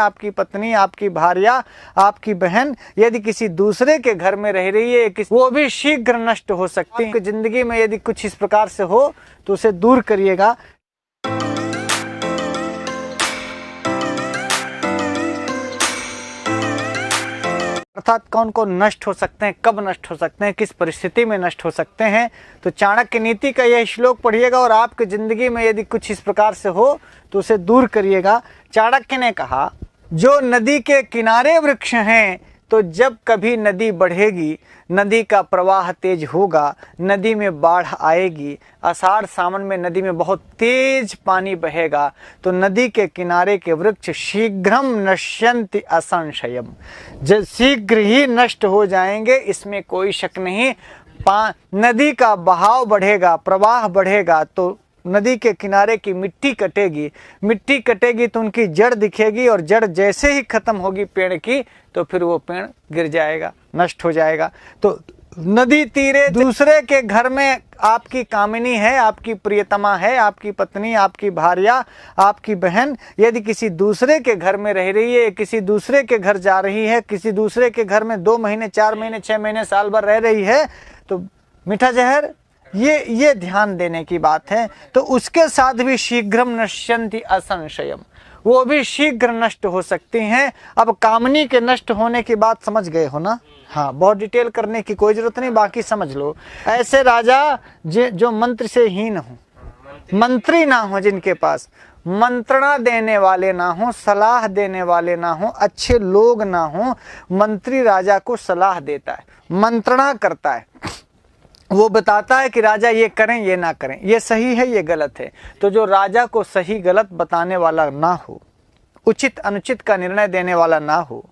आपकी पत्नी, आपकी भार्या, आपकी बहन यदि किसी दूसरे के घर में रह रही है, वो भी शीघ्र नष्ट हो सकती है। जिंदगी में यदि कुछ इस प्रकार से हो तो उसे दूर करिएगा। अर्थात कौन कौन नष्ट हो सकते हैं, कब नष्ट हो सकते हैं, किस परिस्थिति में नष्ट हो सकते हैं। तो चाणक्य नीति का यह श्लोक पढ़िएगा और आपकी जिंदगी में यदि कुछ इस प्रकार से हो तो उसे दूर करिएगा। चाणक्य ने कहा, जो नदी के किनारे वृक्ष हैं, तो जब कभी नदी बढ़ेगी, नदी का प्रवाह तेज होगा, नदी में बाढ़ आएगी, आषाढ़ सावन में नदी में बहुत तेज पानी बहेगा, तो नदी के किनारे के वृक्ष शीघ्रम नश्यन्ति असंशयम, शीघ्र ही नष्ट हो जाएंगे, इसमें कोई शक नहीं। नदी का बहाव बढ़ेगा, प्रवाह बढ़ेगा, तो नदी के किनारे की मिट्टी कटेगी, मिट्टी कटेगी तो उनकी जड़ दिखेगी, और जड़ जैसे ही खत्म होगी पेड़ की, तो फिर वो पेड़ गिर जाएगा, नष्ट हो जाएगा। तो नदी तीरे दूसरे के घर में आपकी कामिनी है, आपकी प्रियतमा है, आपकी पत्नी, आपकी भार्या, आपकी बहन यदि किसी दूसरे के घर में रह रही है, किसी दूसरे के घर जा रही है, किसी दूसरे के घर में 2 महीने, 4 महीने, 6 महीने, साल भर रह रही है, तो मीठा जहर ये ध्यान देने की बात है। तो उसके साथ भी शीघ्रम नश्यन्ति असंशयम, वो भी शीघ्र नष्ट हो सकती हैं। अब कामनी के नष्ट होने की बात समझ गए हो ना? हाँ, बहुत डिटेल करने की कोई जरूरत नहीं, बाकी समझ लो। ऐसे राजा जो मंत्र से हीन हो, मंत्री ना हो, जिनके पास मंत्रणा देने वाले ना हो, सलाह देने वाले ना हो, अच्छे लोग ना हो। मंत्री राजा को सलाह देता है, मंत्रणा करता है, वो बताता है कि राजा ये करें, ये ना करें, ये सही है, ये गलत है। तो जो राजा को सही गलत बताने वाला ना हो, उचित अनुचित का निर्णय देने वाला ना हो,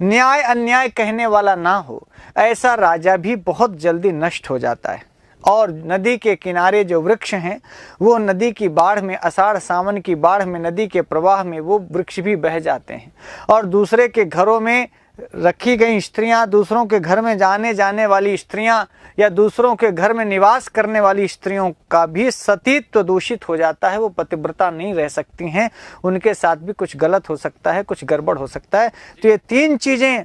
न्याय अन्याय कहने वाला ना हो, ऐसा राजा भी बहुत जल्दी नष्ट हो जाता है। और नदी के किनारे जो वृक्ष हैं, वो नदी की बाढ़ में, आषाढ़ सावन की बाढ़ में, नदी के प्रवाह में वो वृक्ष भी बह जाते हैं। और दूसरे के घरों में रखी गई स्त्रियां, दूसरों के घर में जाने वाली स्त्रियां, या दूसरों के घर में निवास करने वाली स्त्रियों का भी सतीत्व दूषित हो जाता है। वो पतिव्रता नहीं रह सकती हैं, उनके साथ भी कुछ गलत हो सकता है, कुछ गड़बड़ हो सकता है। तो ये 3 चीजें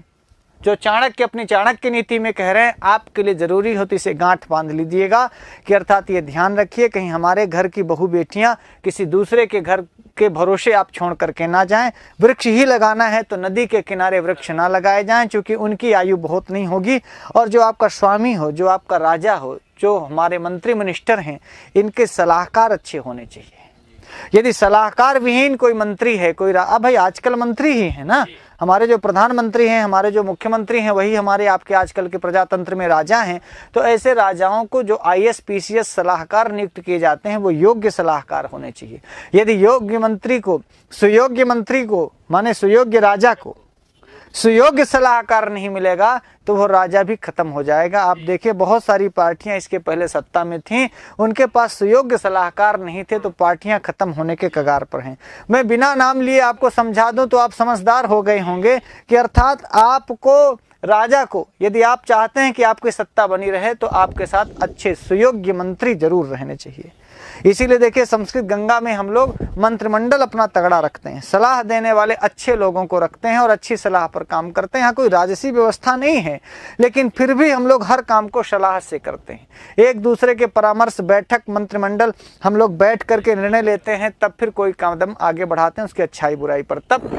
जो चाणक्य अपनी चाणक्य नीति में कह रहे हैं, आपके लिए जरूरी हो तो इसे गांठ बांध लीजिएगा कि अर्थात ये ध्यान रखिए, कहीं हमारे घर की बहू बेटियां किसी दूसरे के घर के भरोसे आप छोड़ करके ना जाएं। वृक्ष ही लगाना है तो नदी के किनारे वृक्ष ना लगाए जाएं, क्योंकि उनकी आयु बहुत नहीं होगी। और जो आपका स्वामी हो, जो आपका राजा हो, जो हमारे मंत्री मिनिस्टर हैं, इनके सलाहकार अच्छे होने चाहिए। यदि सलाहकार विहीन कोई मंत्री है, कोई अब भाई आजकल मंत्री ही है ना, हमारे जो प्रधानमंत्री हैं, हमारे जो मुख्यमंत्री हैं, वही हमारे आपके आजकल के प्रजातंत्र में राजा हैं। तो ऐसे राजाओं को जो IAS PCS सलाहकार नियुक्त किए जाते हैं, वो योग्य सलाहकार होने चाहिए। यदि योग्य मंत्री को, सुयोग्य मंत्री को, माने सुयोग्य राजा को सुयोग्य सलाहकार नहीं मिलेगा तो वो राजा भी खत्म हो जाएगा। आप देखिए, बहुत सारी पार्टियां इसके पहले सत्ता में थीं, उनके पास सुयोग्य सलाहकार नहीं थे, तो पार्टियां खत्म होने के कगार पर हैं। मैं बिना नाम लिए आपको समझा दूं तो आप समझदार हो गए होंगे कि अर्थात आपको, राजा को, यदि आप चाहते हैं कि आपकी सत्ता बनी रहे, तो आपके साथ अच्छे सुयोग्य मंत्री जरूर रहने चाहिए। इसीलिए देखिए, संस्कृत गंगा में हम लोग मंत्रिमंडल अपना तगड़ा रखते हैं, सलाह देने वाले अच्छे लोगों को रखते हैं और अच्छी सलाह पर काम करते हैं। यहाँ कोई राजसी व्यवस्था नहीं है, लेकिन फिर भी हम लोग हर काम को सलाह से करते हैं। एक दूसरे के परामर्श, बैठक, मंत्रिमंडल हम लोग बैठ करके निर्णय लेते हैं, तब फिर कोई कदम आगे बढ़ाते हैं उसकी अच्छाई बुराई पर। तब